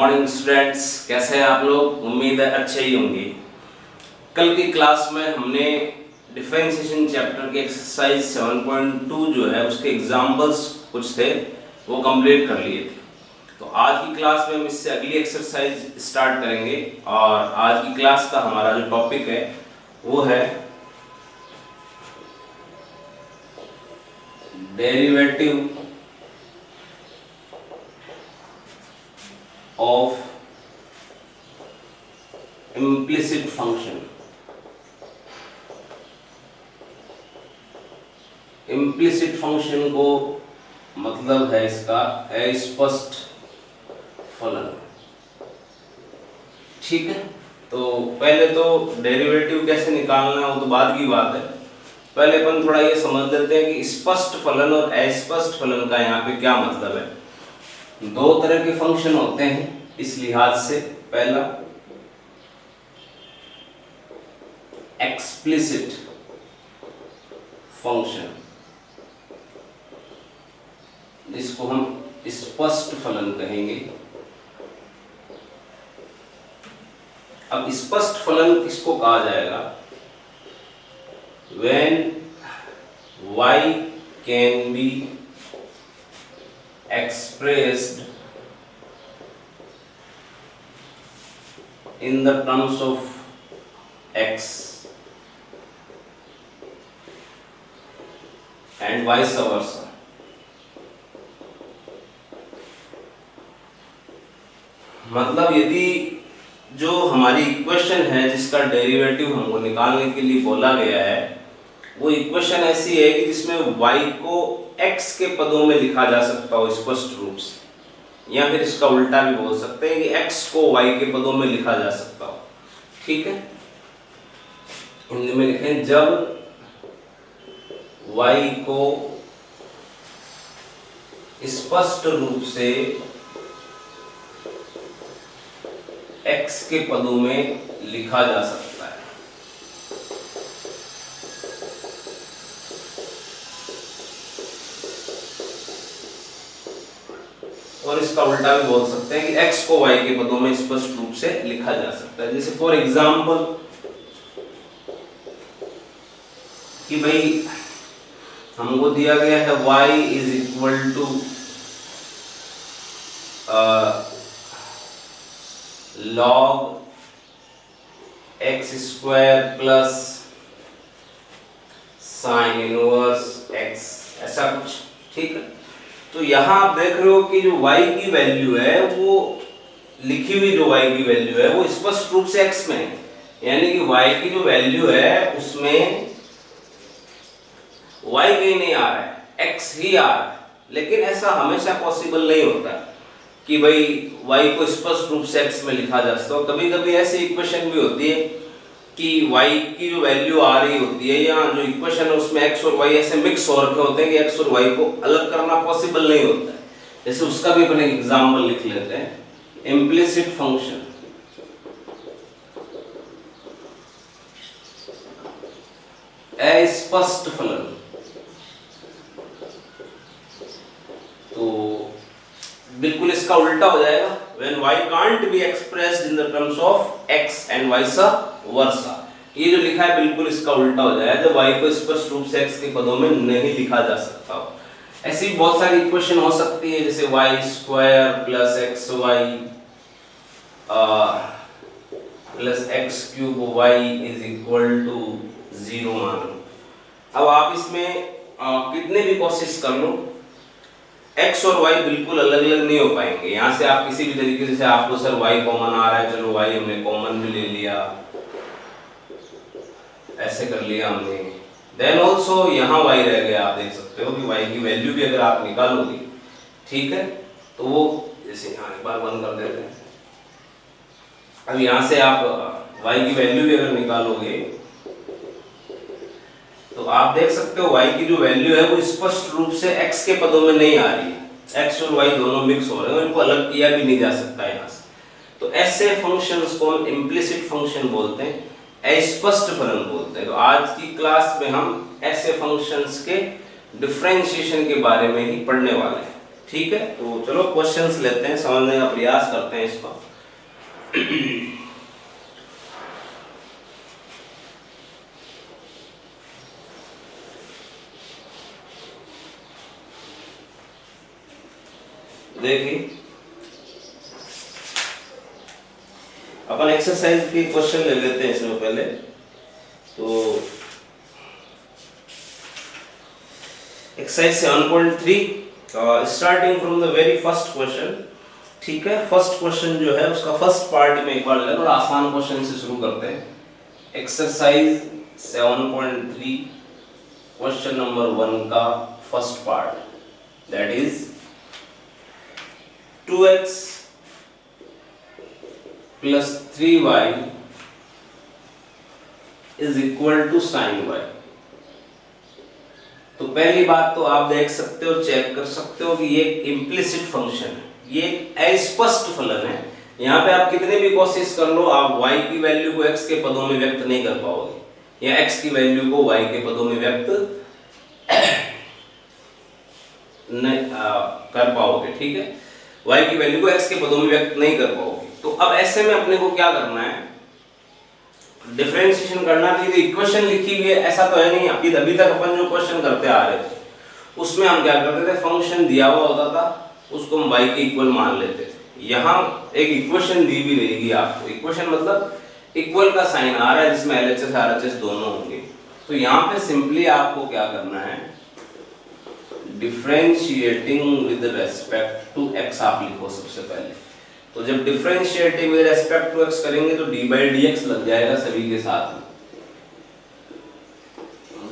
Morning students, कैसे हैं आप लोग। उम्मीद है अच्छे ही होंगे। कल की क्लास में हमने डिफरेंशिएशन चैप्टर के एक्सरसाइज 7.2 जो है उसके एग्जाम्पल्स कुछ थे वो कंप्लीट कर लिए थे। तो आज की क्लास में हम इससे अगली एक्सरसाइज स्टार्ट करेंगे और आज की क्लास का हमारा जो टॉपिक है वो है derivative of implicit function। implicit function को मतलब है इसका अस्पष्ट फलन। ठीक है, तो पहले तो डेरिवेटिव कैसे निकालना है वो तो बाद की बात है। पहले अपन थोड़ा ये समझ लेते हैं कि स्पष्ट फलन और अस्पष्ट फलन का यहाँ पे क्या मतलब है। दो तरह के फंक्शन होते हैं इस लिहाज से। पहला एक्सप्लिसिट फंक्शन, जिसको हम स्पष्ट फलन कहेंगे। अब स्पष्ट फलन किसको कहा जाएगा? When y can be expressed in the terms of x and vice versa। मतलब यदि जो हमारी इक्वेशन है जिसका डेरिवेटिव हमको निकालने के लिए बोला गया है वो इक्वेशन ऐसी है कि जिसमें y को x के पदों में लिखा जा सकता हो स्पष्ट रूप से, या फिर इसका उल्टा भी बोल सकते हैं कि x को y के पदों में लिखा जा सकता हो। ठीक है, हिंदी में लिखें जब y को स्पष्ट रूप से x के पदों में लिखा जा सकता है। और इसका उल्टा भी बोल सकते हैं कि x को y के पदों में स्पष्ट रूप से लिखा जा सकता है। जैसे फॉर एग्जाम्पल कि भाई हमको दिया गया है y is equal to log x square plus sine inverse x, ऐसा कुछ। ठीक है, तो यहाँ आप देख रहे हो कि जो y की वैल्यू है वो लिखी हुई जो y की वैल्यू है वो स्पष्ट रूप से x में है, यानी कि y की जो वैल्यू है उसमें y कहीं नहीं आ रहा है, x ही आ रहा है। लेकिन ऐसा हमेशा पॉसिबल नहीं होता कि भाई y को स्पष्ट रूप से x में लिखा जा सकता हो। कभी कभी ऐसी इक्वेशन भी होती है कि y की जो वैल्यू आ रही होती है या जो इक्वेशन है उसमें x और y ऐसे मिक्स हो रखे होते हैं कि x और y को अलग करना पॉसिबल नहीं होता है। जैसे उसका भी अपन एक एग्जांपल लिख लेते हैं। इम्प्लिसिट फंक्शन, अस्पष्ट फलन। तो बिल्कुल इसका उल्टा हो जाएगा, when y can't be expressed in the terms of x and vice versa। ये जो लिखा है बिल्कुल इसका उल्टा हो जाएगा, जब y को स्पष्ट रूप से x के पदों में नहीं लिखा जा सकता हो। ऐसी बहुत सारी इक्वेशन हो सकती है, जैसे y square plus xy plus x cube y is equal to 0 मान लो। अब आप इसमें कितने भी कोशिश कर लो x और y बिल्कुल अलग अलग नहीं हो पाएंगे। यहाँ से आप किसी भी तरीके से, आपको सर y कॉमन आ रहा है, चलो y हमने कॉमन भी ले लिया, ऐसे कर लिया हमने। देन ऑल्सो यहाँ y रह गया। आप देख सकते हो कि y की वैल्यू भी अगर आप निकालोगे, ठीक है, तो वो जैसे यहाँ एक बार बंद कर देते हैं। अब यहाँ से आप y की वैल्यू भी अगर निकालोगे तो आप देख सकते हो y की जो वैल्यू है वो स्पष्ट रूप से x के पदों में नहीं आ रही है। x और y दोनों मिक्स हो रहे हैं, इनको अलग किया भी नहीं जा सकता यहाँ से। तो ऐसे फंक्शंस को हम इम्प्लिसिट फंक्शन बोलते हैं, अस्पष्ट फलन बोलते हैं। तो आज की क्लास में हम ऐसे फंक्शंस के डिफरेंशिएशन के बारे में ही पढ़ने वाले हैं। ठीक है, तो चलो क्वेश्चंस लेते हैं, समझने का प्रयास करते हैं इसको। देखिए अपन एक्सरसाइज के क्वेश्चन ले लेते हैं इसमें पहले। तो exercise 7.3 starting from the very first question. ठीक है, फर्स्ट क्वेश्चन जो है उसका फर्स्ट पार्ट में एक बार ले लो और आसान क्वेश्चन से शुरू करते हैं। एक्सरसाइज 7.3 क्वेश्चन नंबर 1 का first part, that is 2x plus 3y is equal to sin y। तो पहली बात तो आप देख सकते हो, चेक कर सकते हो कि ये एक इम्प्लिसिट फंक्शन है, ये एक अस्पष्ट फलन है। यहाँ पे आप कितने भी कोशिश कर लो, आप y की वैल्यू को x के पदों में व्यक्त नहीं कर पाओगे, या x की वैल्यू को y के पदों में व्यक्त नहीं कर पाओगे। ठीक है, y की वैल्यू को x के पदों में व्यक्त नहीं कर पाओगे। तो अब ऐसे में अपने को क्या करना है, डिफरेंशिएशन करना थी। तो इक्वेशन लिखी हुई है, ऐसा तो है नहीं, अभी तक अपन जो क्वेश्चन करते आ रहे थे उसमें हम क्या करते थे, फंक्शन दिया हुआ होता था उसको हम y के इक्वल मान लेते थे। यहाँ एक इक्वेशन दी भी रहेगी आपको, इक्वेशन मतलब इक्वल का साइन आ रहा है जिसमें LHS RHS दोनों होंगे। तो यहाँ पे सिंपली आपको क्या करना है, differentiating with respect to x आप लिखो सबसे पहले। तो जब differentiating with respect to x करेंगे तो d/dx लग जाएगा सभी के साथ में,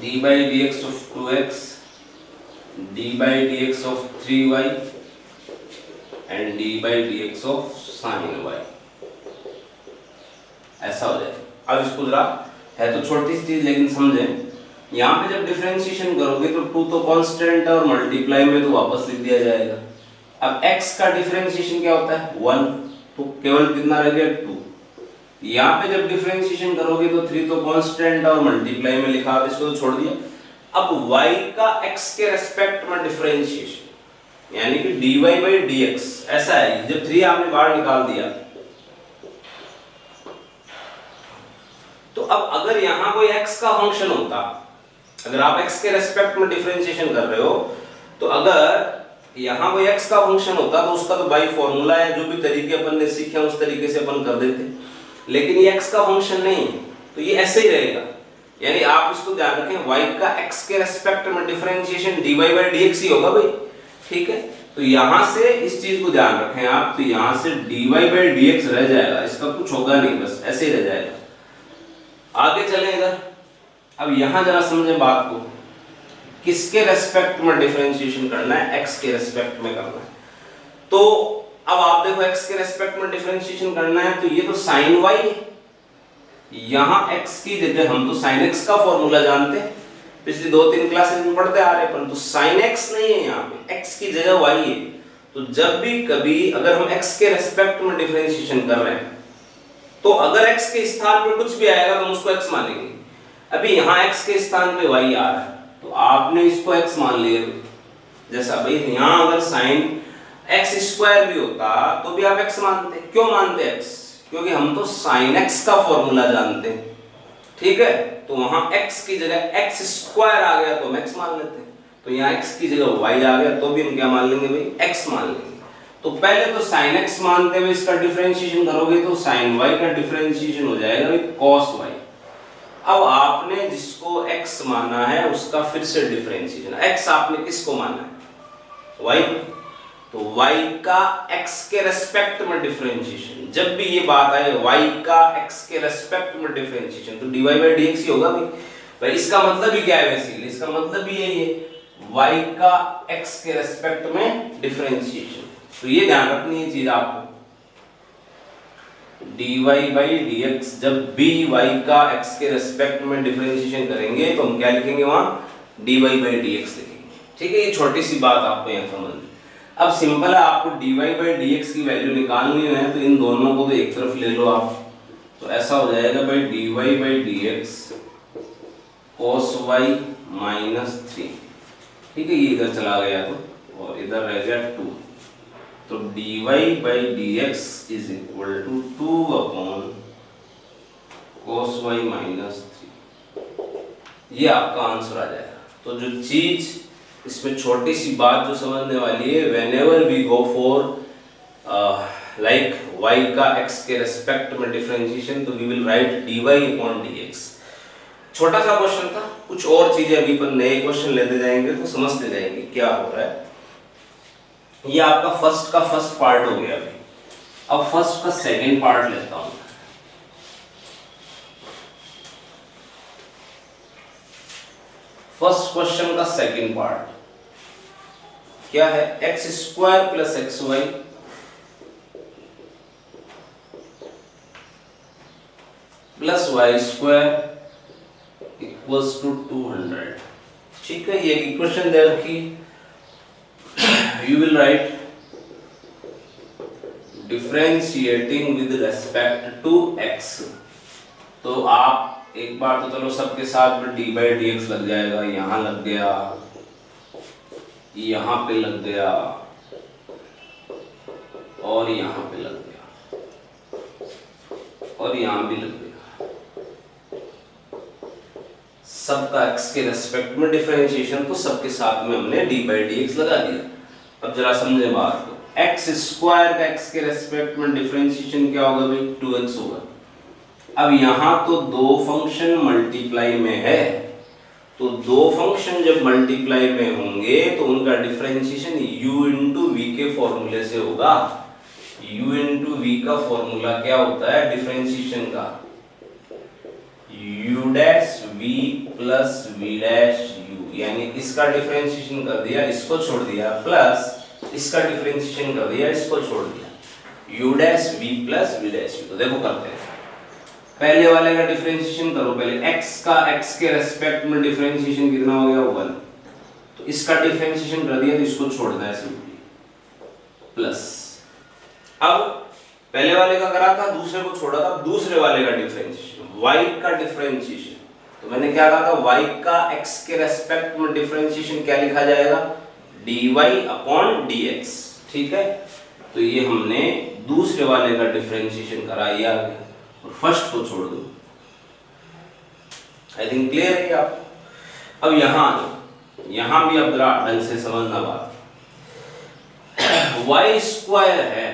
d/dx of 2x, d/dx of 3y and d/dx of sin y, ऐसा हो जाएगा। अब इसको जरा, है तो छोटी सी चीज लेकिन समझें, यहाँ पे जब डिफरेंशिएशन करोगे तो 2 तो कांस्टेंट है और मल्टीप्लाई में तो वापस लिख दिया जाएगा। अब x का डिफरेंशिएशन क्या होता है 1, तो केवल कितना रह गया 2। यहाँ पे जब डिफरेंशिएशन करोगे तो 3 तो कांस्टेंट और मल्टीप्लाई में लिखा, अब इसको तो छोड़ दिया। अब y का x के रेस्पेक्ट में डिफरेंशिएशन यानी कि dy/dx, ऐसा है जब 3 आपने बाहर निकाल दिया। तो अब अगर यहाँ कोई x का फंक्शन होता, अगर आप x के रेस्पेक्ट में डिफरेंशिएशन कर रहे हो, तो अगर यहाँ कोई x का फंक्शन होता तो उसका तो बाई फॉर्मूला है, जो भी तरीके अपन ने सीखे उस तरीके से अपन कर देते। लेकिन ये x का फंक्शन नहीं है तो ये ऐसे ही रहेगा। यानी आप इसको ध्यान रखें, y का x के रेस्पेक्ट में डिफरेंशिएशन dy/dx ही होगा भाई। ठीक है, तो यहाँ से इस चीज को ध्यान रखें आप, तो यहाँ से dy/dx रह जाएगा, इसका कुछ होगा नहीं, बस ऐसे ही रह जाएगा। आगे चलें इधर। अब यहाँ जरा समझें बात को, किसके रेस्पेक्ट में डिफरेंशिएशन करना है, x के रेस्पेक्ट में करना है। तो अब आप देखो x के रेस्पेक्ट में डिफरेंशिएशन करना है, तो ये तो sin y है, यहाँ x की जगह हम तो sin x का फॉर्मूला जानते हैं, पिछली 2-3 क्लासेस में पढ़ते आ रहे हैं, परंतु sin x नहीं है, यहाँ पे x की जगह y है। तो जब भी कभी अगर हम x के रेस्पेक्ट में डिफरेंशिएशन कर रहे हैं, तो अगर x के स्थान पे कुछ भी आएगा तो हम उसको x मानेंगे। अभी यहाँ x के स्थान पे y आ रहा है तो आपने इसको x मान लिया। जैसा भाई यहाँ अगर sin x² भी होता तो भी आप x मानते। क्यों मानते x? क्योंकि हम तो sin x का फॉर्मूला जानते हैं। ठीक है, तो वहां x की जगह x² आ गया तो हम x मान लेते हैं, तो यहाँ x की जगह y आ गया तो भी हम क्या मान लेंगे भाई, x मान लेंगे। तो पहले तो sin x मानते हुए इसका डिफरेंशिएशन करोगे तो sin y का डिफरेंशिएशन हो जाएगा भाई cos y। अब आपने जिसको x माना है उसका फिर से डिफरेंशिएशन, x आपने किसको माना है, y, तो y का x के रेस्पेक्ट में डिफरेंशिएशन, जब भी ये बात आए y का x के रेस्पेक्ट में डिफरेंशिएशन तो dy/dx ही होगा भाई। इसका मतलब ही क्या है बेसिकली, इसका मतलब भी यही है, y का x के रेस्पेक्ट में डिफरेंशिएशन। तो ये ध्यान रखनी है चीज आपको, dy/dx जब भी y का x के रेस्पेक्ट में डिफरेंशिएशन करेंगे तो हम क्या लिखेंगे वहां dy/dx लिखेंगे। ठीक है, ये छोटी सी बात आपको यहाँ समझ। अब सिंपल है, आपको dy/dx की वैल्यू निकालनी है तो इन दोनों को तो एक तरफ ले लो आप, तो ऐसा हो जाएगा भाई dy/dx cos y - 3। ठीक है, ये इधर चला गया तो और इधर रह गया 2, तो dy/dx is equal to 2 cos y minus 3। ये आपका आंसर आ जाएगा। तो जो चीज इसमें छोटी सी बात जो समझने वाली है, whenever we go for like y का x के रेस्पेक्ट में डिफरेंशिएशन, तो we will write dy/dx। छोटा सा क्वेश्चन था, कुछ और चीजें अभी पर नए क्वेश्चन लेते जाएंगे तो समझते जाएंगे क्या हो रहा है। ये आपका फर्स्ट का फर्स्ट पार्ट हो गया। अभी अब फर्स्ट का सेकंड पार्ट लेता हूं। फर्स्ट क्वेश्चन का सेकंड पार्ट क्या है? x² plus xy plus y² equals to 200। ठीक है, ये इक्वेशन दे रखी। You will write differentiating with respect to x। तो आप एक बार तो चलो सबके साथ में dy/dx लग जाएगा, यहां लग गया, यहां पे लग गया और यहां पे लग गया और यहां भी लग गया। सबका x के रेस्पेक्ट में डिफरेंशिएशन, तो सबके साथ में हमने dy/dx लगा दिया। अब जरा समझे बात को, x² का x के रेस्पेक्ट में डिफरेंशिएशन क्या होगा भाई? 2x होगा। अब यहाँ तो दो फंक्शन मल्टीप्लाई में है, तो दो फंक्शन जब मल्टीप्लाई में होंगे तो उनका डिफरेंशिएशन u इंटू वी के फॉर्मूले से होगा। u इंटू वी का फॉर्मूला क्या होता है डिफरेंशिएशन का? u dash v plus v dash u, यानी इसका डिफरेंशिएशन कर दिया, इसको छोड़ दिया, प्लस इसका डिफरेंशिएशन कर दिया, इसको छोड़ दिया, u dash v plus v dash u। तो देखो करते हैं, पहले वाले का डिफरेंशिएशन करो। पहले x का x के रेस्पेक्ट में डिफरेंशिएशन कितना हो गया? 1। तो इसका डिफरेंशिएशन कर दिया, तो इसको छोड़ना है सिंपली, प्लस। अब पहले वाले का करा था, दूसरे को छोड़ा था, दूसरे वाले का डिफरेंशिएशन y का डिफरेंशिएशन। तो मैंने क्या कहा था? y का x के रेस्पेक्ट में डिफरेंशिएशन क्या लिखा जाएगा? dy/dx। ठीक है, तो ये हमने दूसरे वाले का डिफरेंशिएशन करा, ये आ गया, और फर्स्ट को छोड़ दो। आई थिंक क्लियर है आप। अब यहां भी अब जरा ढंग से समझना बात। y² है,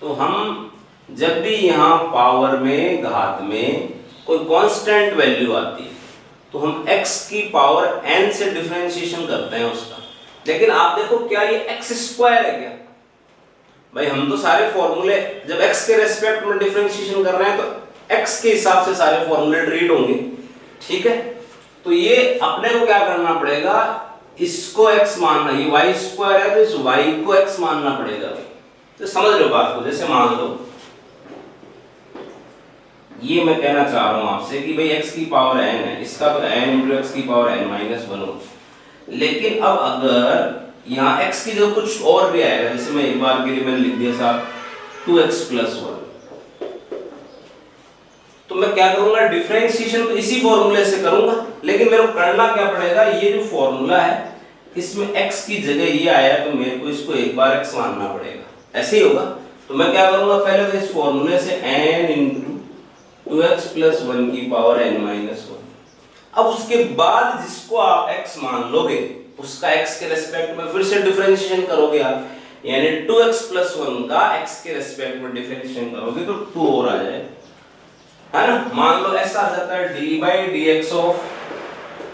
तो हम जब भी यहां पावर में, घात में कोई कांस्टेंट वैल्यू आती है, तो हम x की पावर n से डिफरेंशिएशन करते हैं उसका। लेकिन आप देखो, क्या ये x² है क्या? भाई हम तो सारे फॉर्मूले जब x के रेस्पेक्ट में डिफरेंशिएशन कर रहे हैं तो x के हिसाब से सारे फॉर्मूले ट्रीट होंगे। ठीक है, तो ये अपने को क्या करना पड़ेगा? इसको x मानना, ये y² है तो इस y को x मानना पड़ेगा भाई। तो समझ लो बात को, जैसे मान लो ये मैं कहना चाह रहा हूं आपसे कि भाई x की पावर n है, इसका तो n इंटू x की पावर n-1 हो। लेकिन अब अगर यहाँ x की जगह कुछ और भी आएगा, जैसे मैं एक बार के लिए मैंने लिख दिया साहब 2x + 1, तो मैं क्या करूंगा? डिफरेंशिएशन तो इसी फॉर्मूले से करूंगा, लेकिन मेरे को करना क्या पड़ेगा? ये जो फॉर्मूला है इसमें x की जगह ये आया, तो मेरे को इसको एक बार x मानना पड़ेगा। ऐसे ही होगा। तो मैं क्या करूंगा? पहले तो इस फॉर्मूले से n इंटू 2x + 1 की पावर n-1। अब उसके बाद जिसको आप x मान लोगे उसका x के रेस्पेक्ट में फिर से डिफरेंशिएशन करोगे आप, यानी 2x + 1 का x के रेस्पेक्ट में डिफरेंशिएशन करोगे तो 2 और आ जाए, है ना? मान लो ऐसा आ जाता है dy/dx ऑफ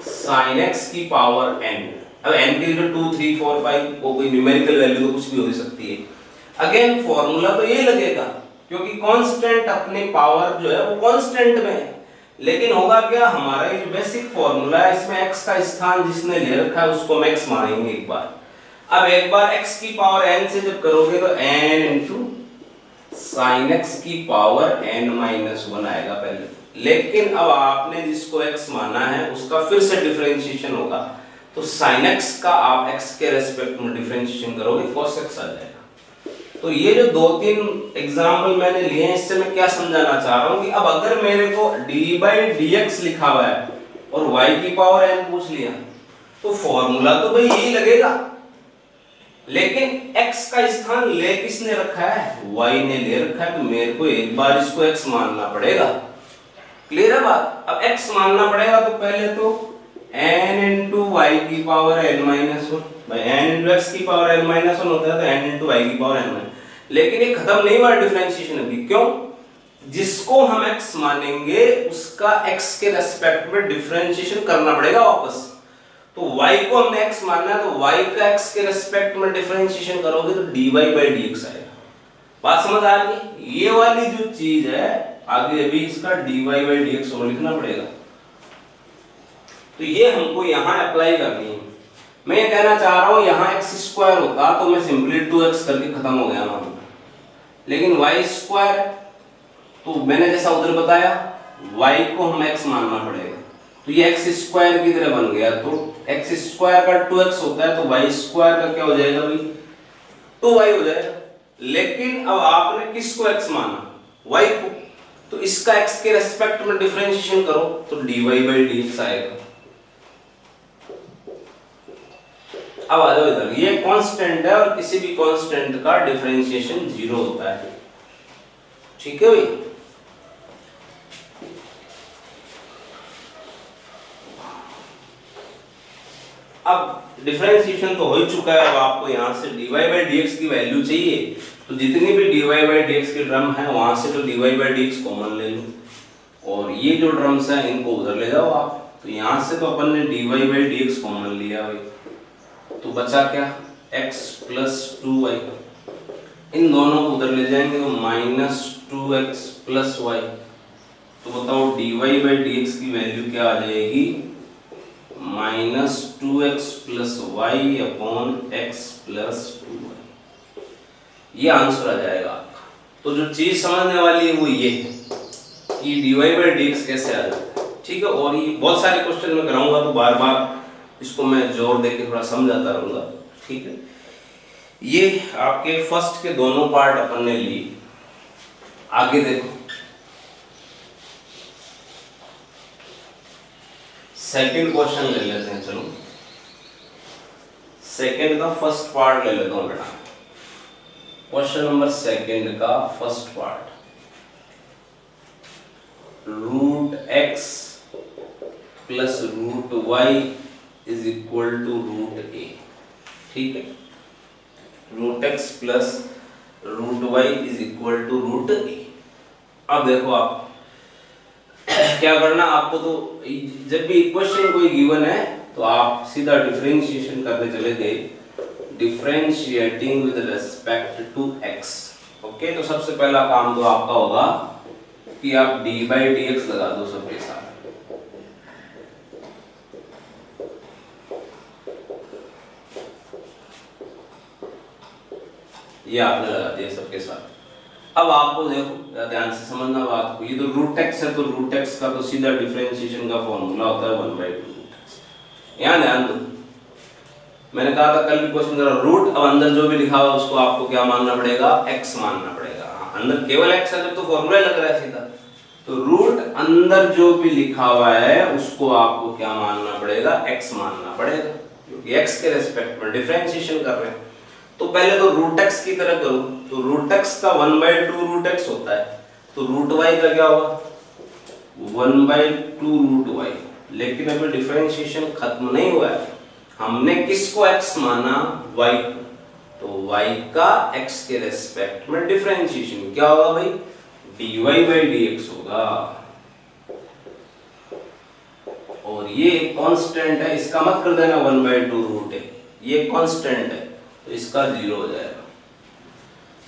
sin x की पावर n। अब n की जो 2 3 4 5 वो कोई न्यूमेरिकल वैल्यू तो कुछ भी हो सकती है। अगेन फॉर्मूला तो ये लगेगा, क्योंकि कांस्टेंट अपनी पावर जो है वो कांस्टेंट में है। लेकिन होगा क्या? हमारा ये जो बेसिक फॉर्मूला है इसमें x का स्थान जिसने ले रखा है उसको हम x मानेंगे एक बार। अब एक बार x की पावर n से जब करोगे तो n इंटू sin x की पावर n-1 आएगा पहले। लेकिन अब आपने जिसको x माना है उसका फिर से डिफरेंशिएशन होगा, तो sin x का आप x के रेस्पेक्ट में डिफरेंशिएशन करोगे cos x आ जाएगा। तो ये जो 2-3 एग्जाम्पल मैंने लिए हैं, इससे मैं क्या समझाना चाह रहा हूँ कि अब अगर मेरे को dy/dx लिखा हुआ है और y की पावर n पूछ लिया, तो फॉर्मूला तो भाई यही लगेगा। लेकिन x का स्थान ले किसने रखा है, y ने ले रखा है, तो मेरे को एक बार इसको x मानना पड़ेगा। क्लियर है बात। अब x मानना पड़ेगा तो पहले तो n into y की पावर n माइनस वन, भाई n into x की पावर n माइनस वन होता है तो n into y की पावर n माइनस। लेकिन ये खत्म नहीं हुआ डिफरेंशिएशन अभी, क्यों? जिसको हम x मानेंगे उसका x के रेस्पेक्ट में डिफरेंशिएशन करना पड़ेगा वापस। तो y को हमने x मानना है, तो y का x के रेस्पेक्ट में डिफरेंशिएशन करोगे तो dy by dx आएगा। बात समझ आ रही? ये वाली जो चीज है आगे अभी इसका dy by dx और लिखना पड़ेगा। तो ये हमको यहाँ अप्लाई करनी है। मैं ये कहना चाह रहा हूँ यहाँ x स्क्वायर होता तो मैं सिंपली 2x करके खत्म हो गया ना, लेकिन y स्क्वायर तो मैंने जैसा उधर बताया y को हम x मानना पड़ेगा, तो ये x स्क्वायर की तरह बन गया। तो x स्क्वायर का 2x होता है तो y स्क्वायर का क्या हो जाएगा भाई, 2y हो जाएगा। लेकिन अब आपने किसको x माना, y को, तो इसका x के रेस्पेक्ट में डिफरेंशिएशन करो तो dy by dx आएगा। अब आ जाओ इधर, ये कांस्टेंट है और किसी भी कांस्टेंट का डिफरेंशिएशन 0 होता है, ठीक है भाई। अब डिफरेंशिएशन तो हो ही चुका है, अब आपको यहां से dy by dx की वैल्यू चाहिए, तो जितनी भी dy by dx की टर्म है वहां से तो dy by dx कॉमन ले लो, और ये जो टर्म्स है इनको उधर ले जाओ आप। तो यहां से तो अपन ने dy by dx कॉमन लिया भाई, तो बचा क्या, x plus 2y, इन दोनों को उधर ले जाएंगे तो माइनस 2x plus y। तो बताओ dy by dx की वैल्यू क्या आ जाएगी, minus 2x plus y upon x plus 2y। ये आंसर आ जाएगा आपका। तो जो चीज समझने वाली है वो ये है कि dy by dx कैसे आ जाता है, ठीक है। और ये बहुत सारे क्वेश्चन में कराऊंगा तो बार बार इसको मैं जोर देके थोड़ा समझाता रहूंगा, ठीक है। ये आपके फर्स्ट के दोनों पार्ट अपन ने लिए। आगे देखो, सेकंड क्वेश्चन ले लेते हैं, चलो सेकंड का फर्स्ट पार्ट ले लेता हूं बेटा। क्वेश्चन नंबर सेकंड का first part, root x plus root y is equal to root a, ठीक है। Root x plus root y is equal to root a. अब देखो आप क्या करना, आपको तो जब भी इक्वेशन कोई गिवन है तो आप सीधा डिफरेंशिएशन करने चले गए, differentiating with respect to x. Okay, तो सबसे पहला काम तो आपका होगा कि आप डी बाई डी एक्स लगा दो सबके साथ। ये आपने लगा दिया सबके साथ। अब आपको देखो ध्यान से समझना बात को, ये तो रूट एक्स है तो रूट एक्स का तो सीधा डिफरेंशिएशन का फॉर्मूला होता है 1/2 रूट एक्स। यहाँ ध्यान दो, मैंने कहा था कल भी क्वेश्चन करा, रूट अब अंदर जो भी लिखा हुआ उसको आपको क्या मानना पड़ेगा, x मानना पड़ेगा। अंदर केवल x है जब तो फॉर्मूला लग रहा है सीधा, तो रूट अंदर जो भी लिखा हुआ है उसको आपको क्या मानना पड़ेगा, x मानना पड़ेगा, क्योंकि x के रेस्पेक्ट में डिफरेंशिएशन कर रहे हैं। तो पहले तो रूट x की तरह करो, तो रूट x का 1/2 रूट x होता है, तो रूट y का क्या होगा 1/2 रूट y। लेकिन अभी डिफरेंशिएशन खत्म नहीं हुआ है, हमने किसको x माना, y को, तो y का x के रेस्पेक्ट में डिफरेंशिएशन क्या होगा भाई, dy by dx होगा। और ये कांस्टेंट है, इसका मत कर देना 1/2 रूट है, ये कांस्टेंट है तो इसका 0 हो जाएगा।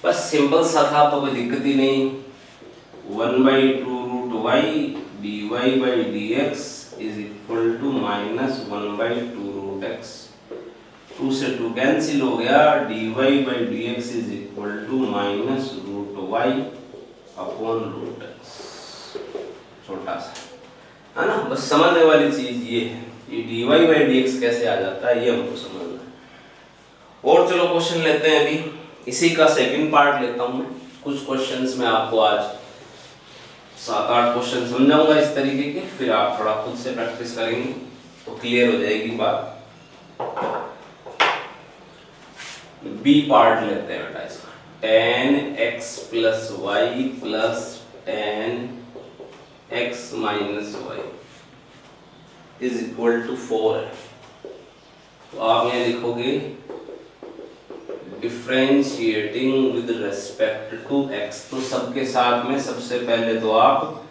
बस सिंपल सा था तो कोई दिक्कत ही नहीं। 1/2 root y dy by dx is equal to minus 1/2 root x। 2 से 2 कैंसिल हो गया, dy by dx is equal to minus root y upon root x। छोटा सा है ना, बस समझने वाली चीज ये है, ये dy by dx कैसे आ जाता है ये हमको समझना है। और चलो क्वेश्चन लेते हैं अभी, इसी का सेकंड पार्ट लेता हूं मैं। कुछ क्वेश्चंस में आपको आज 7-8 क्वेश्चन समझाऊंगा इस तरीके के, फिर आप थोड़ा खुद से प्रैक्टिस करेंगे तो क्लियर हो जाएगी बात। बी पार्ट लेते हैं बेटा इसका, tan x plus y plus tan x minus y is equal to 4 है। तो आप यहाँ लिखोगे differentiating with respect to x, तो सबके साथ में सबसे पहले तो आप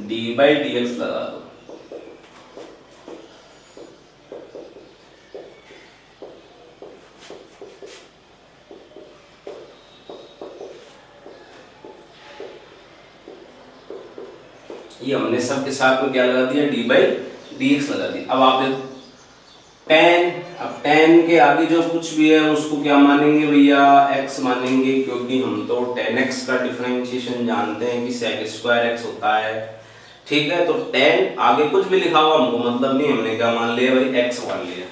d बाई डी एक्स लगा दो। ये हमने सबके साथ में क्या लगा दिया, d बाई डी एक्स लगा दिया। अब आप देखो tan, अब tan के आगे जो कुछ भी है उसको क्या मानेंगे भैया, x मानेंगे, क्योंकि हम तो tan x का डिफरेंशिएशन जानते हैं कि sec स्क्वायर x होता है। ठीक है, तो tan आगे कुछ भी लिखा हुआ हमको मतलब नहीं, हमने क्या मान लिया भाई, x मान लिया।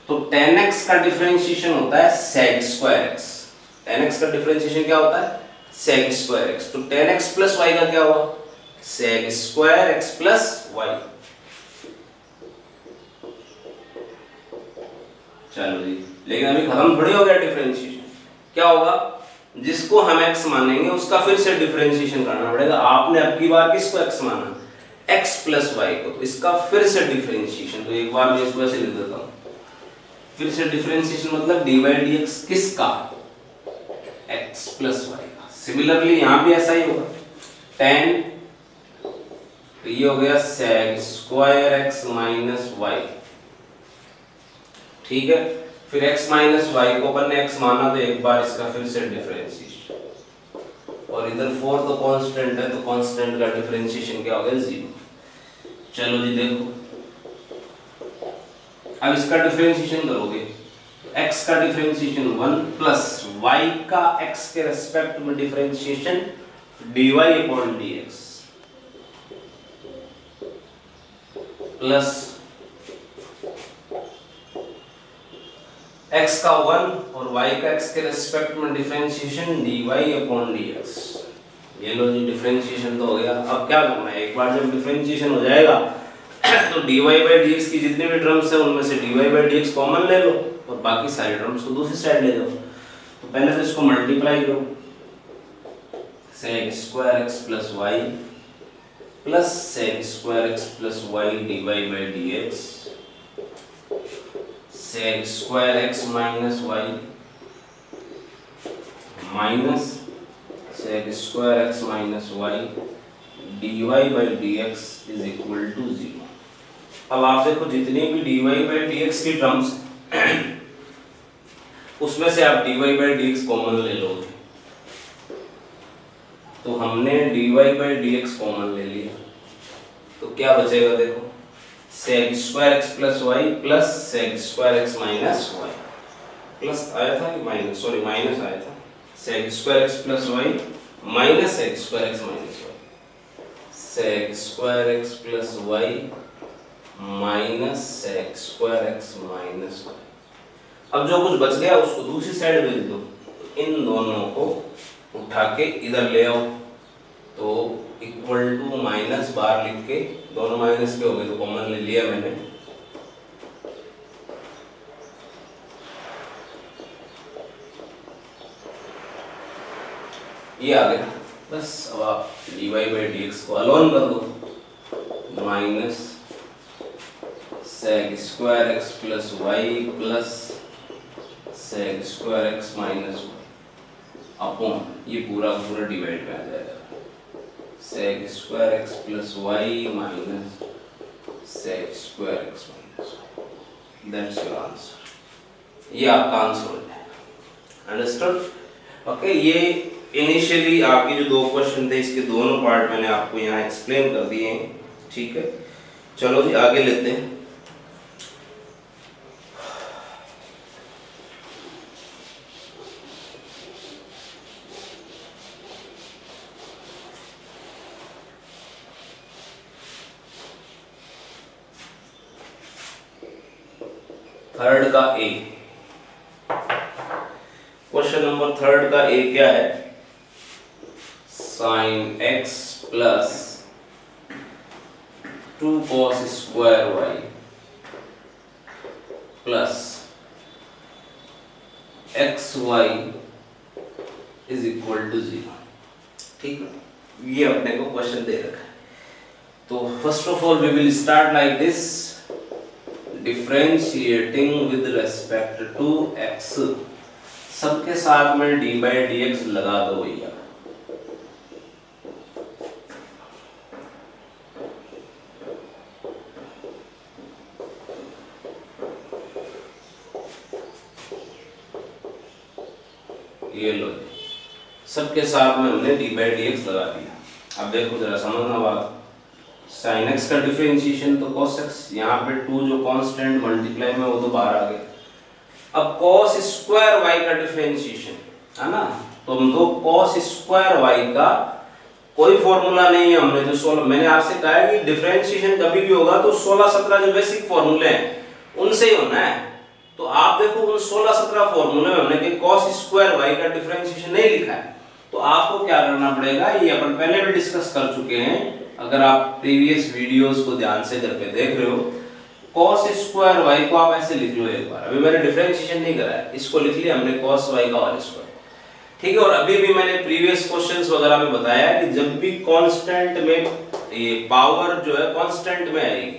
तो tan x का डिफरेंशिएशन होता है sec square x। tan x का डिफरेंशिएशन क्या होता है, sec स्क्वायर x। तो tan x प्लस y का क्या हुआ, sec square x plus y। चलो जी, लेकिन अभी खत्म थोड़ी हो गया डिफरेंशिएशन। क्या होगा, जिसको हम x मानेंगे उसका फिर से डिफरेंशिएशन करना पड़ेगा। आपने अब की बार किसको x माना, x प्लस वाई को, तो इसका फिर से डिफरेंशिएशन। तो एक बार मैं इसको ऐसे लिख देता हूँ, फिर से डिफरेंशिएशन मतलब डी बाई डी एक्स किसका, x प्लस वाई का। सिमिलरली यहाँ भी ऐसा ही होगा, tan, तो ये हो गया sec square x minus y. ठीक है, फिर x माइनस वाई को अपन ने x माना, तो एक बार इसका फिर से डिफरेंशिएशन, और इधर 4 तो कांस्टेंट है, तो कांस्टेंट का डिफरेंशिएशन क्या हो गया, 0। चलो जी देखो, अब इसका डिफरेंशिएशन करोगे, x का डिफरेंशिएशन 1 प्लस y का x के रेस्पेक्ट में differentiation dy upon dx plus x का 1 और y का x के रेस्पेक्ट में डिफरेंशिएशन dy अपॉन dx। ये लो जी, डिफरेंशिएशन तो हो गया। अब क्या करना है, एक बार जब डिफरेंशिएशन हो जाएगा तो dy बाई dx की जितने भी टर्म्स हैं उनमें से dy बाई dx कॉमन ले लो और बाकी सारे टर्म्स को दूसरी साइड ले जाओ। तो पहले तो इसको मल्टीप्लाई करो, sec square x plus y plus sec square x plus y dy by dx sec square x minus y minus sec square x minus y dy by dx is equal to 0। अब आप देखो, जितनी भी dy by dx की terms उसमें से आप dy by dx common ले लोगे, तो हमने dy बाई dx कॉमन ले लिया, तो क्या बचेगा देखो, sec square x plus y plus sec square x minus y, plus आया था कि माइनस, सॉरी माइनस आया था, sec square x plus y minus sec square x minus y, sec square x plus y minus sec square x minus y. अब जो कुछ बच गया उसको दूसरी साइड भेज दो, तो इन दोनों को उठा के इधर ले आओ, तो इक्वल टू माइनस बार लिख के, दोनों माइनस के हो गए तो कॉमन ले लिया मैंने, ये आ गया। बस अब आप dy बाई dx को अलोन कर दो, minus sec square x plus y plus sec square x minus y upon, ये पूरा पूरा डिवाइड में आ जाएगा, sec square x plus y minus sec square x minus y. That's your answer. ये आपका आंसर हो जाएगा। अंडरस्टूड? ओके, ये इनिशियली आपके जो दो क्वेश्चन थे इसके दोनों पार्ट मैंने आपको यहाँ एक्सप्लेन कर दिए हैं। ठीक है, चलो जी आगे लेते हैं। थर्ड का ए, क्वेश्चन नंबर थर्ड का ए क्या है, साइन x प्लस 2 cos square y plus x y is equal to 0। ठीक है, ये अपने को क्वेश्चन दे रखा है। तो first of all we will start like this, differentiating with respect to x. सबके साथ में डी बाई डी एक्स लगा दो भैया। ये लो, सबके साथ में हमने डी बाई डी एक्स लगा दिया। अब देखो जरा समझना बात, साइन एक्स का डिफरेंशिएशन तो कॉस एक्स, यहाँ पे 2 जो कांस्टेंट मल्टीप्लाई में वो तो बाहर आ गए। अब कॉस स्क्वायर वाई का डिफरेंशिएशन है ना, तो हम तो कॉस स्क्वायर वाई का कोई फॉर्मूला नहीं है। हमने जो 16, मैंने आपसे कहा है कि डिफरेंशिएशन कभी भी होगा तो 16-17 जो बेसिक फॉर्मूले हैं उनसे ही होना है। तो आप देखो उन 16-17 फॉर्मूले में हमने कि cos स्क्वायर y का डिफरेंशिएशन नहीं लिखा है, तो आपको क्या करना पड़ेगा, ये अपन पहले भी डिस्कस कर चुके हैं। अगर आप प्रीवियस वीडियोस को ध्यान से घर पे देख रहे हो, cos स्क्वायर y को आप ऐसे लिख लो एक बार। अभी मैंने डिफरेंशिएशन नहीं करा है, इसको लिख लिया हमने cos y का होल स्क्वायर। ठीक है, और अभी भी मैंने प्रीवियस क्वेश्चंस वगैरह में बताया कि जब भी कांस्टेंट में ये पावर जो है कांस्टेंट में आएगी,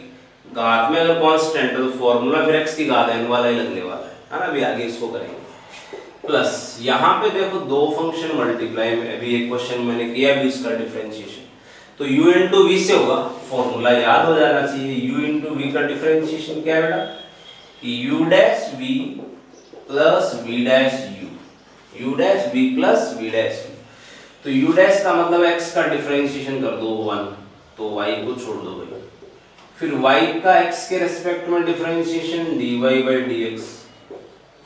घात में अगर कांस्टेंट है तो फॉर्मूला फिर x की घात n वाला ही लगने वाला है ना। अभी आगे इसको करेंगे। प्लस यहाँ पे देखो दो फंक्शन मल्टीप्लाई में, अभी एक क्वेश्चन मैंने किया भी इसका डिफरेंशिएशन, तो u into v से होगा। फॉर्मूला याद हो जाना चाहिए। u into v का डिफरेंशिएशन क्या है बेटा, कि u dash v plus v dash u dash v plus v dash u। तो u dash का मतलब x का डिफरेंशिएशन कर दो 1, तो y को छोड़ दो भाई। फिर y का x के रेस्पेक्ट में differentiation dy by dx,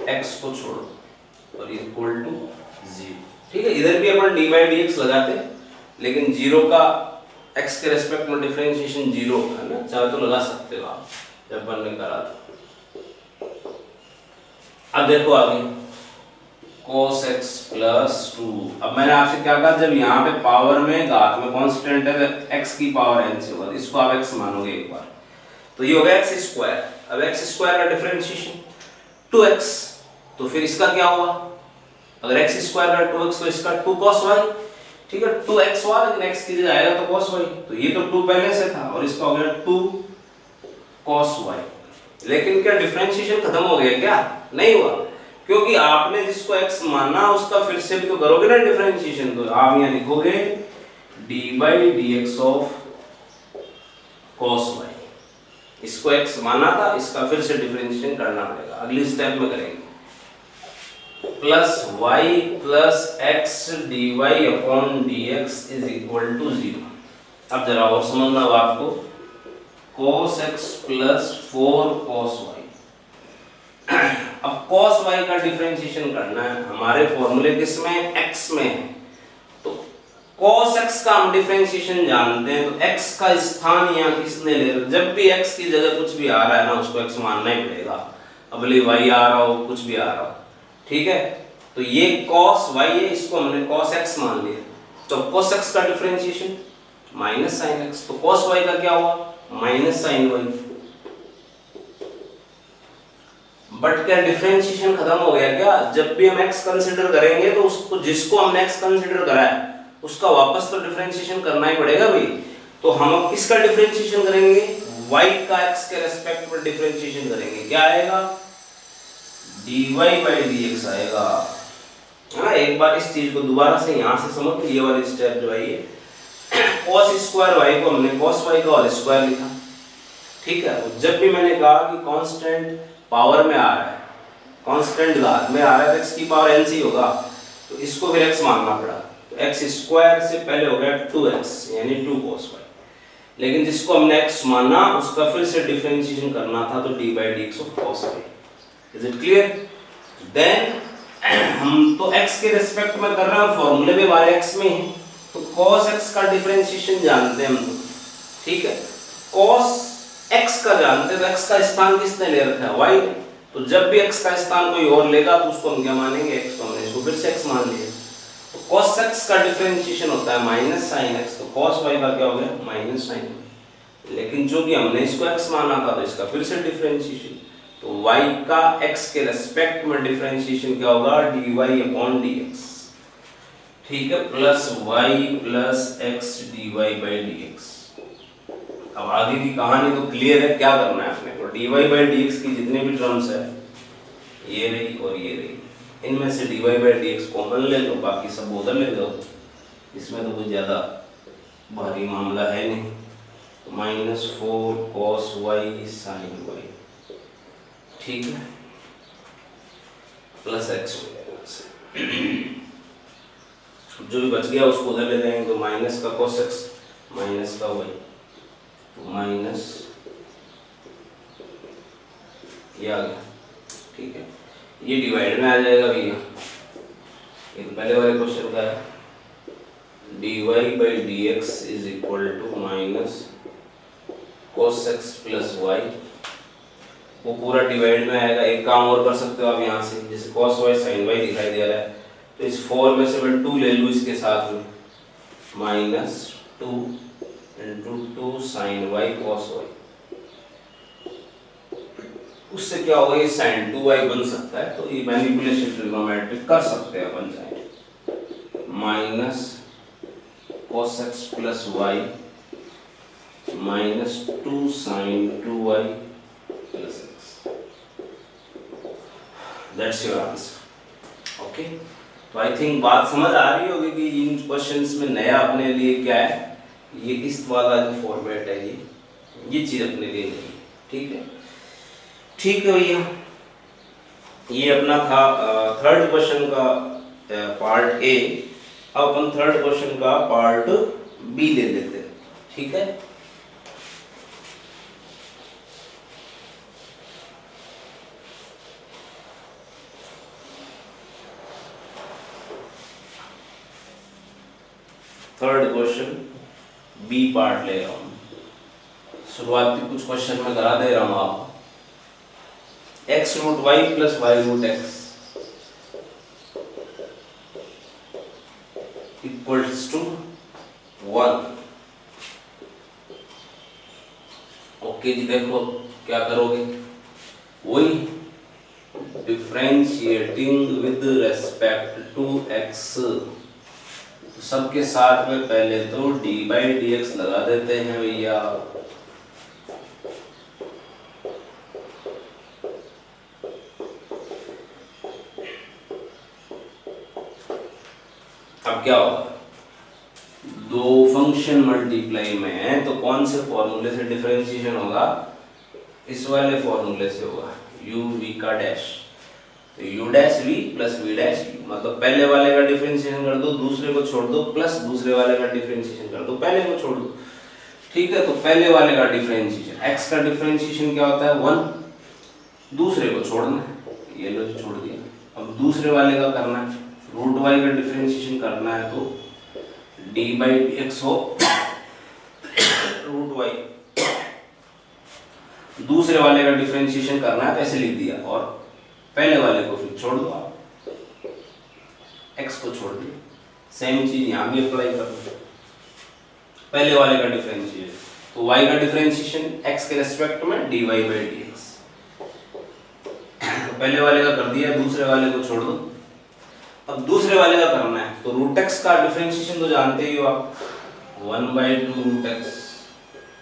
x को छोड़ो और इक्वल टू 0। ठीक है, इधर भी अपन dy by dx लगाते, लेकिन 0 का x के रेस्पेक्ट में डिफरेंशिएशन 0 है ना, चाहे तो लगा सकते हो आप जब अपन ने करा था। अब देखो आगे cos x प्लस 2। अब मैंने आपसे क्या कहा, जब यहाँ पे पावर में घात में कांस्टेंट है तो x की पावर n से होगा, इसको आप x मानोगे एक बार, तो ये हो गया x स्क्वायर। अब x स्क्वायर का डिफरेंशिएशन 2x, तो फिर इसका क्या हुआ, अगर x स्क्वायर का 2x तो इसका 2 cos y। ठीक है, 2x हुआ, लेकिन x की जगह आएगा तो cos y, तो ये तो 2 पहले से था और इसका हो गया 2 cos y। लेकिन क्या डिफरेंशिएशन खत्म हो गया क्या, नहीं हुआ, क्योंकि आपने जिसको x माना उसका फिर से भी तो करोगे ना डिफरेंशिएशन। तो आप यहाँ लिखोगे dy dx of cos y, इसको x माना था, इसका फिर से डिफरेंशिएशन करना पड़ेगा, अगली स्टेप में करेंगे। Plus y plus x dy upon dx is equal to 0। अब जरा और समझना हो आपको, cos x plus 4 cos y। अब cos y का डिफरेंशिएशन करना है, हमारे फॉर्मूले किसमें, x में है, तो cos x का हम डिफरेंशिएशन जानते हैं, तो x का स्थान यहाँ किसने ले रखा, जब भी x की जगह कुछ भी आ रहा है ना उसको x मानना ही पड़ेगा। अब भले y आ रहा हो, कुछ भी आ रहा हो, ठीक है, तो ये cos y है, इसको हमने cos x मान लिया, तो cos x का डिफरेंशिएशन माइनस साइन x, तो cos y का क्या हुआ, माइनस साइन y। बट क्या डिफरेंशिएशन खत्म हो गया क्या, जब भी हम x कंसीडर करेंगे तो उसको, जिसको हमने x कंसीडर करा है उसका वापस तो डिफरेंशिएशन करना ही पड़ेगा भाई। तो हम अब किसका डिफरेंशिएशन करेंगे, y का x के रेस्पेक्ट में डिफरेंशिएशन करेंगे, क्या आएगा, dy by dx आएगा। हाँ, एक बार इस चीज को दोबारा से यहाँ से समझ लो, ये वाली स्टेप जो है ये cos स्क्वायर y को हमने cos y का होल स्क्वायर लिखा। ठीक है, जब भी मैंने कहा कि कांस्टेंट पावर में आ रहा है, कांस्टेंट घात में आ रहा है, तो x की पावर n से होगा, तो इसको फिर x मानना पड़ा, तो x स्क्वायर से पहले हो गया 2x यानी 2 cos y। लेकिन जिसको हमने x माना उसका फिर से डिफरेंशिएशन करना था, तो dy by dx of cos y। Is it clear? Then हम तो x के रिस्पेक्ट में कर रहे हैं, फॉर्मूले भी हमारे x में है, तो cos x का डिफरेंशिएशन जानते हैं हम तो। ठीक है, cos x का जानते हैं, तो x का स्थान किसने ले रखा है, y। तो जब भी x का स्थान कोई और लेगा तो उसको हम क्या मानेंगे, x को हमने इसको फिर से x मान लिया। तो cos x का डिफरेंशिएशन होता है माइनस साइन x, तो cos y का क्या हो गया, माइनस साइन y। लेकिन जो कि हमने इसको x माना था तो इसका फिर से डिफरेंशिएशन, तो तो y का x के रेस्पेक्ट में डिफरेंशिएशन क्या होगा, dy अपॉन dx, ठीक है, plus y plus x dy by dx। अब आगे की कहानी तो क्लियर है, क्या करना है अपने को, dy बाई dx की जितने भी टर्म्स है, ये रही और ये रही, इनमें से dy बाई dx कॉमन ले लो, बाकी सब उधर ले जाओ, इसमें तो कुछ ज़्यादा भारी मामला है नहीं। -4 cos y sin y, ठीक है, प्लस x हो जाएगा, जो भी बच गया उसको उधर ले जाएंगे, तो माइनस का cos x माइनस का y, तो माइनस ये आ गया, ठीक है, ये डिवाइड में आ जाएगा भैया, ये तो पहले वाले क्वेश्चन का है, dy by dx is equal to minus cos x plus y, वो पूरा डिवाइड में आएगा। एक काम और कर सकते हो आप यहाँ से, जैसे cos y sin y दिखाई दे रहा है, तो इस 4 में से मैं 2 ले लूँ इसके साथ में, -2 into 2 sin y cos y, उससे क्या होगा, ये sin 2y बन सकता है, तो ये मैनिपुलेशन ट्रिग्नोमेट्रिक कर सकते हैं अपन चाहे, minus cos x plus y -2 sin 2y plus x, that's your answer. Okay, तो आई थिंक बात समझ आ रही होगी कि इन क्वेश्चंस में नया अपने लिए क्या है, ये इस वाला जो फॉर्मेट है, ये चीज अपने लिए नहीं है, ठीक है, ठीक है भैया, ये अपना था थर्ड क्वेश्चन का पार्ट ए। अब अपन थर्ड क्वेश्चन का पार्ट बी ले लेते हैं, ठीक है। थर्ड क्वेश्चन बी पार्ट ले रहा हूं, शुरुआती कुछ क्वेश्चन में करा दे रहा हूं आप, x root y plus y root x equals to 1। Okay जी, देखो क्या करोगे, वही differentiating with respect to x, तो सबके साथ में पहले तो d बाई डी एक्स लगा देते हैं भैया, अब क्या होगा, दो फंक्शन मल्टीप्लाई में है तो कौन से फॉर्मूले से डिफरेंशिएशन होगा, इस वाले फॉर्मूले से होगा, u v का डैश, तो u dash v plus v dash u, मतलब पहले वाले का डिफरेंशिएशन कर दो, दूसरे को छोड़ दो, प्लस दूसरे वाले का डिफरेंशिएशन कर दो, पहले को छोड़ दो, ठीक है। तो पहले वाले का डिफरेंशिएशन, x का डिफरेंशिएशन क्या होता है 1, दूसरे को छोड़ना है, ये लो छोड़ दिया, अब दूसरे वाले का करना है, रूट y का डिफरेंशिएशन करना है, तो d बाई x हो रूट y, दूसरे वाले का डिफरेंशिएशन करना है तो ऐसे लिख दिया, और पहले वाले को फिर छोड़ दो आप, x को छोड़ दिया, सेम चीज यहाँ भी अप्लाई कर दो, पहले वाले का डिफरेंशिएशन, तो y का डिफरेंशिएशन x के रेस्पेक्ट में dy बाई dx, तो पहले वाले का कर दिया, दूसरे वाले को छोड़ दो, अब दूसरे वाले का करना है, तो रूट x का डिफरेंशिएशन तो जानते ही हो आप, 1/2 रूट x,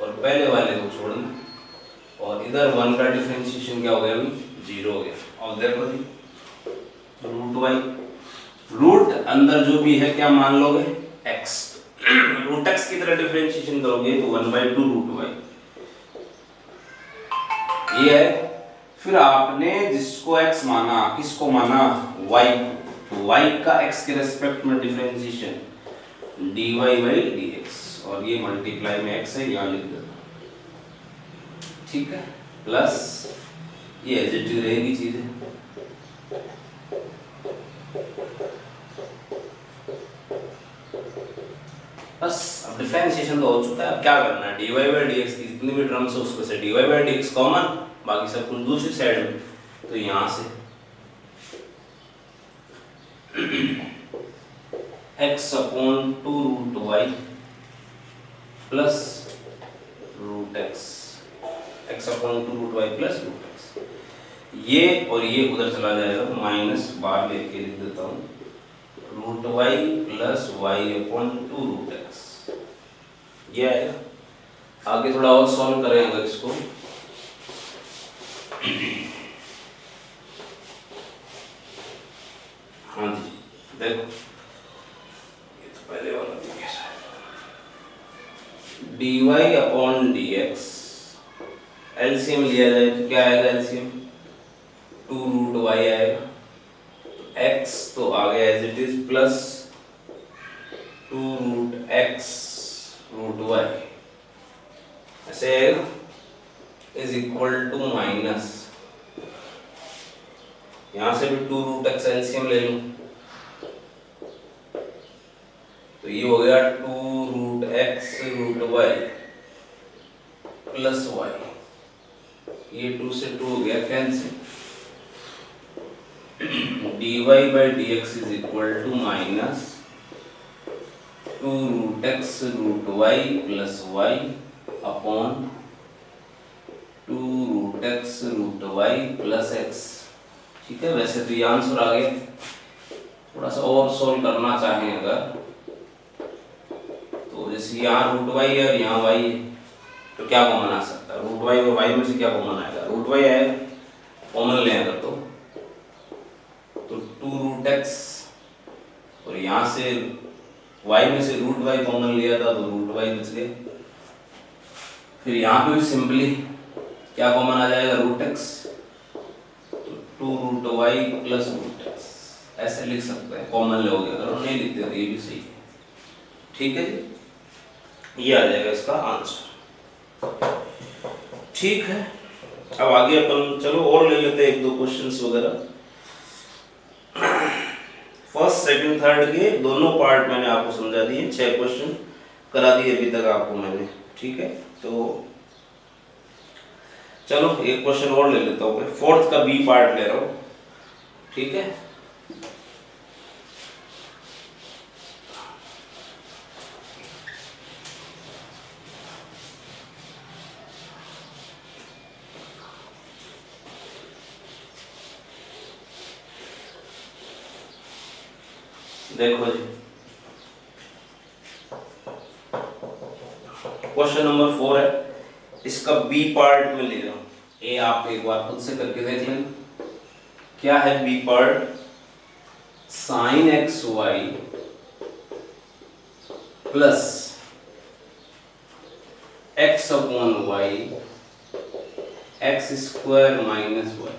और पहले वाले को छोड़ना, और इधर 1 का डिफरेंशिएशन क्या हो गया अभी, 0 हो गया, और देखो जी रूट y, रूट अंदर जो भी है क्या मान लोगे, x, रूट x की तरह डिफरेंशिएशन करोगे तो 1/2 रूट y, ये है। फिर आपने जिसको x माना, किसको माना, y, तो y का x के रेस्पेक्ट में डिफरेंशिएशन dy बाई dx, और ये मल्टीप्लाई में x है, यहाँ लिख देना, ठीक है, प्लस ये एडजेक्टिव रहेगी चीजें, बस अब डिफरेंशिएशन तो हो चुका है, अब क्या करना है, dy बाई dx की जितनी भी टर्म्स है उसको से dy बाई dx कॉमन, बाकी सब कुछ दूसरी साइड में, तो यहाँ से x upon 2 root y plus root x, x upon 2 root y plus root x, ये और ये उधर चला जाएगा, माइनस बाहर लेके लिख देता हूँ, root y plus y upon 2 root x, ये आएगा। आगे थोड़ा और सॉल्व करें अगर इसको, हाँ जी देखो, ये तो पहले वाला भी कैसा है, dy अपॉन dx, एलसीएम लिया जाए तो क्या आएगा, एलसीएम 2 रूट वाई आएगा, x तो आ गया as it is plus 2 root x root y, ऐसे आएगा, इज इक्वल टू माइनस, यहां से भी 2 रूट एक्स एलसीएम ले लूं तो ये हो गया 2 root x root y plus y, ये 2 से 2 हो गया cancel, dy by dx is equal to minus 2 root x root y plus y upon 2 root x root y plus x. ठीक है, वैसे तो ये आंसर आ गया, थोड़ा सा और सोल्व करना चाहें अगर तो, जैसे यहाँ रूट वाई है और यहाँ वाई है तो क्या कॉमन आ सकता है, रूट वाई और वाई में से क्या कॉमन आएगा, रूट वाई आएगा, कॉमन ले अगर तो 2 रूट एक्स, और यहाँ से y में से रूट वाई कॉमन लिया था तो रूट वाई बच गया, फिर यहाँ पे भी सिंपली क्या कॉमन आ जाएगा, रूट एक्स, तो 2 root y plus root x, ऐसे लिख सकते हैं, कॉमन लोगे, अगर नहीं लिखते तो ये भी सही है। ठीक है जी, ये आ जाएगा इसका आंसर। ठीक है, अब आगे अपन चलो और ले लेते हैं 1-2 क्वेश्चंस वगैरह। फर्स्ट सेकंड थर्ड के दोनों पार्ट मैंने आपको समझा दिए, 6 क्वेश्चन करा दिए अभी तक आपको मैंने। ठीक है, तो चलो एक क्वेश्चन और ले लेता हूँ, फोर्थ का बी पार्ट ले रहा हूँ। ठीक है, देखो जी, क्वेश्चन नंबर 4 है, इसका बी पार्ट में ले रहा हूं, ए आप एक बार खुद से करके देख लें। क्या है B part, sine x y plus x upon y x square minus y.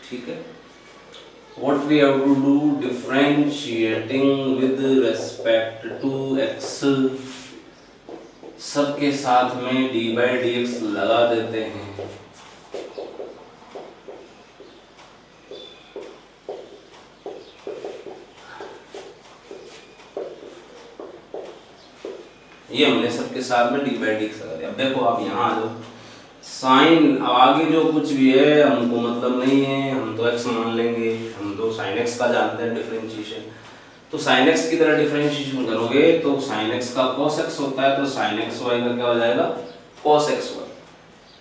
ठीक है, what we have to do, differentiating with respect to x, सबके साथ में d by dx लगा देते हैं। ये हमने सबके साथ में d by dx लगा दिया। अब देखो आप यहाँ आ जाओ, साइन आगे जो कुछ भी है हमको मतलब नहीं है, हम तो x मान लेंगे, हम तो sin x का जानते हैं डिफरेंशिएशन, तो sin x की तरह डिफरेंशिएशन करोगे तो sin x का cos x होता है, तो sin x y का क्या हो जाएगा, cos x y।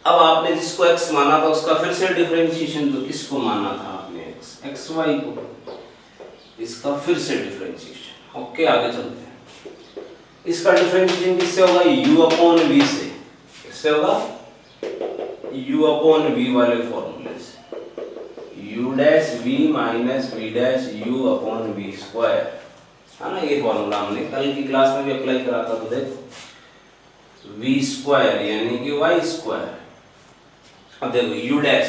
अब आपने जिसको x माना था उसका फिर से डिफरेंशिएशन, तो किसको माना था आपने, x y को, इसका फिर से डिफरेंशिएशन। ओके, आगे चलते हैं। इसका डिफरेंशिएशन किससे होगा, u अपॉन v से। किससे होगा, u अपॉन v वाले फॉर्मूले से, u dash v minus v dash u upon v square, है ना। ये फॉर्मूला हमने कल की क्लास में भी अप्लाई करा था, तो देखो v स्क्वायर यानी कि y स्क्वायर। अब देखो u डैश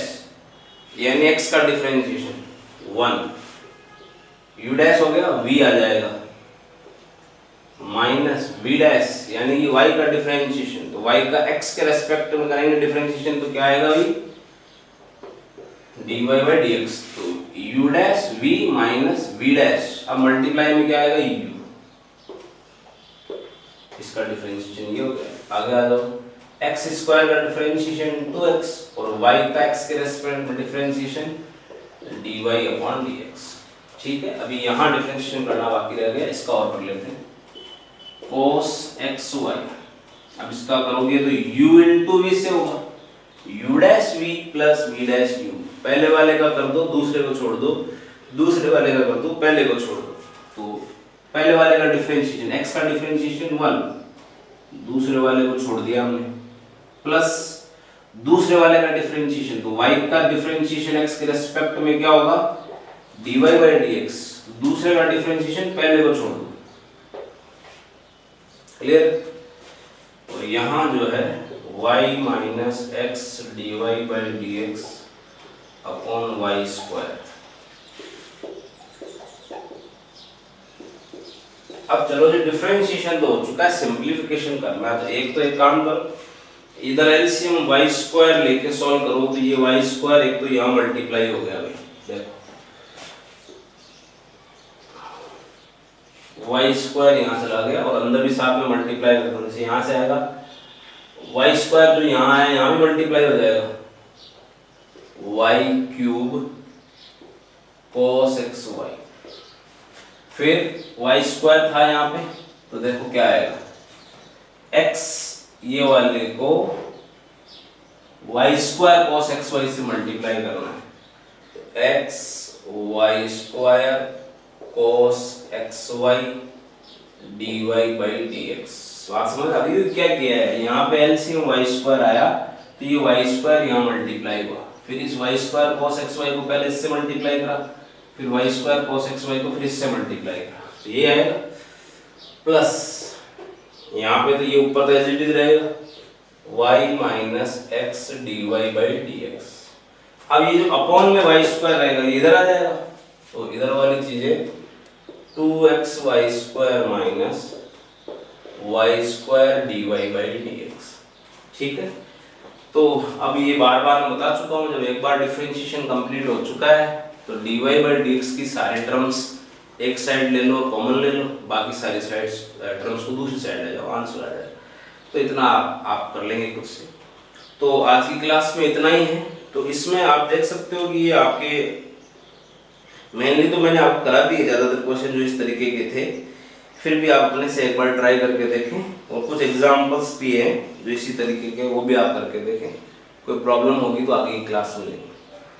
यानी x का डिफरेंशिएशन 1, u डैश हो गया, v आ जाएगा माइनस v डैश यानी कि y का डिफरेंशिएशन, तो y का x के रेस्पेक्ट में करेंगे डिफरेंशिएशन, तो क्या आएगा भाई, dy by dx, तो u dash v minus v dash, अब मल्टीप्लाई में क्या आएगा, u, इसका डिफरेंशिएशन ये हो गया। आगे आ जाओ, x स्क्वायर का डिफरेंशिएशन 2x और y का x के रेस्पेक्ट में डिफरेंशिएशन dy अपॉन dx। ठीक है, अभी यहाँ डिफरेंशिएशन करना बाकी रह गया, इसका और कर लेते हैं, cos xy। अब इसका करोगे तो u इंटू v से होगा, u dash v plus v dash u, पहले वाले का कर दो, दूसरे को छोड़ दो, दूसरे वाले का कर दो, पहले को छोड़ दो। तो पहले वाले का डिफरेंशिएशन, x का डिफरेंशिएशन 1, दूसरे वाले को छोड़ दिया हमने, प्लस दूसरे वाले का डिफरेंशिएशन, तो y का डिफरेंशिएशन x के रेस्पेक्ट में क्या होगा, dy by dx, दूसरे का डिफरेंशिएशन पहले को छोड़ दो। क्लियर? और यहाँ जो है y minus x d y by d x upon y square. अब चलो जो डिफरेंशिएशन तो हो चुका है, सिंप्लीफिकेशन करना है। तो एक काम करो, इधर एलसीएम वाई स्क्वायर लेके सॉल्व करो, तो ये वाई स्क्वायर एक तो यहाँ मल्टीप्लाई हो गया भाई, देखो वाई स्क्वायर यहाँ चला गया और अंदर भी साथ में मल्टीप्लाई कर दो, जैसे यहाँ से आएगा वाई स्क्वायर जो यहाँ है यहाँ भी मल्टीप्लाई हो जाएगा, y cube cos x y, फिर वाई स्क्वायर था यहाँ पे, तो देखो क्या आएगा, x ये वाले को y square cos x y से मल्टीप्लाई करना है, तो x y square cos x y d y by d x. बात समझ आ रही है? क्या किया है, यहाँ पे एलसीएम वाई स्क्वायर आया, तो ये वाई स्क्वायर यहाँ मल्टीप्लाई हुआ, फिर इस y square cos x y को पहले इससे मल्टीप्लाई करा, फिर y square cos x y को फिर इससे मल्टीप्लाई करा, तो ये आएगा, प्लस यहाँ पे तो ये ऊपर तो एज इट इज रहेगा, y minus x d y by d x. अब ये जो अपॉन में वाई स्क्वायर रहेगा ये इधर आ जाएगा, तो इधर वाली चीजें 2x y square minus y square d y by d x. ठीक है, तो अब ये बार बार मैं बता चुका हूँ, जब एक बार डिफरेंशिएशन कंप्लीट हो चुका है तो d y by d x की सारे टर्म्स एक साइड ले लो, कॉमन ले लो, बाकी सारी साइड्स टर्म्स को दूसरी साइड ले जाओ, आंसर आ जाएगा। तो इतना आप कर लेंगे खुद से। तो आज की क्लास में इतना ही है। तो इसमें आप देख सकते हो कि ये आपके मेनली तो मैंने आपको करा दिए ज़्यादातर क्वेश्चन जो इस तरीके के थे, फिर भी आप अपने से एक बार ट्राई करके देखें, और कुछ एग्जाम्पल्स भी हैं जो इसी तरीके के, वो भी आप करके देखें। कोई प्रॉब्लम होगी तो आगे की क्लास में लेंगे।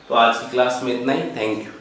तो आज की क्लास में इतना ही, थैंक यू।